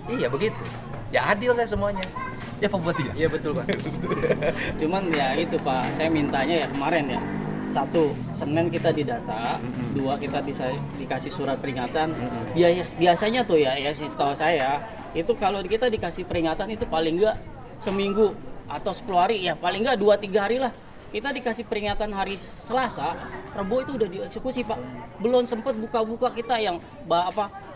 Iya begitu. Ya adil saya semuanya. Ya Pak Bupati ya? Iya betul Pak. Cuman ya itu Pak, saya mintanya ya kemarin ya. Satu, Senin kita didata, dua kita dikasih surat peringatan. Biasanya tuh ya setahu saya itu kalau kita dikasih peringatan itu paling enggak seminggu atau 10 hari ya paling enggak 2-3 hari lah. Kita dikasih peringatan hari Selasa, Rabu itu udah dieksekusi Pak. Belum sempat buka-buka kita yang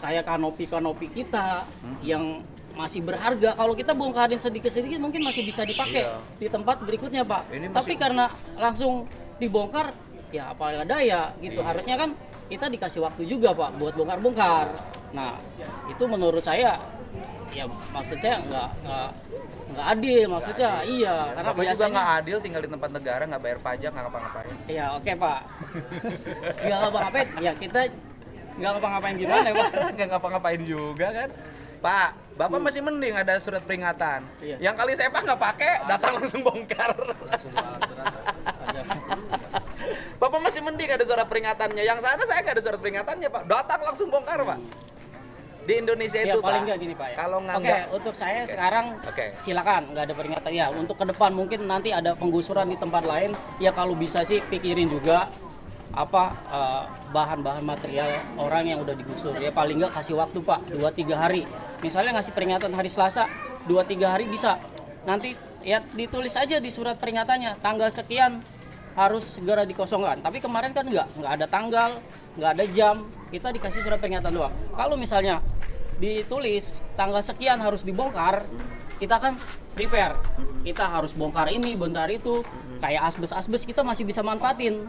kayak kanopi kita yang masih berharga. Kalau kita bongkarin sedikit-sedikit mungkin masih bisa dipakai di tempat berikutnya Pak. Tapi karena langsung dibongkar ya apa daya gitu. Harusnya kan kita dikasih waktu juga Pak buat bongkar-bongkar. Nah itu menurut saya ya maksudnya nggak adil maksudnya. Iya karena Bapak biasanya juga nggak adil tinggal di tempat negara, nggak bayar pajak, nggak ngapa-ngapain. iya oke Pak. Nggak ngapa-ngapain ya kita nggak ngapa-ngapain gimana ya Pak. Nggak ngapa-ngapain juga kan. Pak, Bapak masih mending ada surat peringatan. Iya. Yang kali saya nggak pakai, datang langsung bongkar. Bapak masih mending ada surat peringatannya. Yang sana saya nggak ada surat peringatannya Pak. Datang langsung bongkar Pak. Di Indonesia Ya itu paling Pak. nggak gini Pak ya. Kalau Oke, nggak untuk saya sekarang silakan nggak ada peringatan ya. Untuk ke depan mungkin nanti ada penggusuran di tempat lain. Ya kalau bisa sih pikirin juga bahan-bahan material orang yang udah digusur. Ya paling nggak kasih waktu Pak 2-3 hari. Misalnya ngasih peringatan hari Selasa 2-3 hari bisa. Nanti ya ditulis aja di surat peringatannya tanggal sekian harus segera dikosongkan. Tapi kemarin kan nggak ada tanggal, nggak ada jam. Kita dikasih surat peringatan doang. Kalau misalnya ditulis tanggal sekian harus dibongkar, kita kan prepare. Kita harus bongkar ini, bongkar itu. Kayak asbes kita masih bisa manfaatin.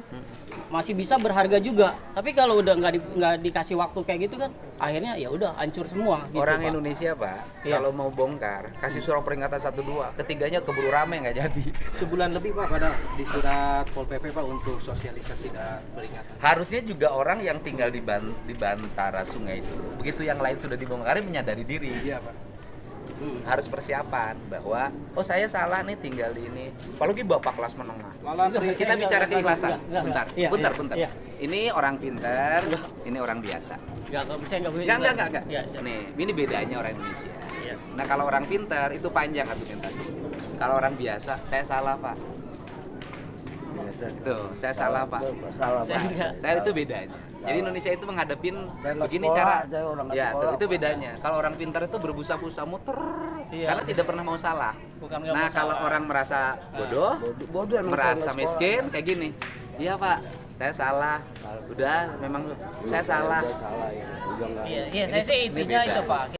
Masih bisa berharga juga. Tapi kalau udah nggak dikasih waktu kayak gitu kan, akhirnya ya udah hancur semua. Gitu, orang Pak. Indonesia Pak, Iya. kalau mau bongkar, kasih surat peringatan 1-2, ketiganya keburu rame nggak jadi. Sebulan lebih Pak pada di surat Pol PP Pak untuk sosialisasi dan peringatan. Harusnya juga orang yang tinggal di bantara sungai itu, begitu yang lain sudah dibongkarin menyadari diri. Iya Pak. Harus persiapan bahwa saya salah nih tinggal di ini. Apalagi Bapak kelas menengah. Kita bicara keikhlasan. Sebentar. Bentar. Iya. Ini orang pintar, ini orang biasa. Nggak bisa nggak boleh. Enggak. Iya. Nih, ini bedanya orang Indonesia. Iya. Nah, kalau orang pintar itu panjang argumentasi. Kalau orang biasa, saya salah, Pak. Tuh, saya salah, Pak. Salah, Pak. Saya itu bedanya. Jadi Indonesia itu menghadapin begini cara. Ya, tuh, itu bedanya. Kalau orang pintar itu berbusa-busa muter karena tidak pernah mau salah. Bukan nggak Nah, mau kalau salah. orang merasa bodoh, Bodoh emang merasa saya nggak miskin kayak gini. Iya, Pak. Saya salah. Udah, memang saya salah. Salah ya. Udah nggak. Iya, saya sih intinya beda. itu Pak.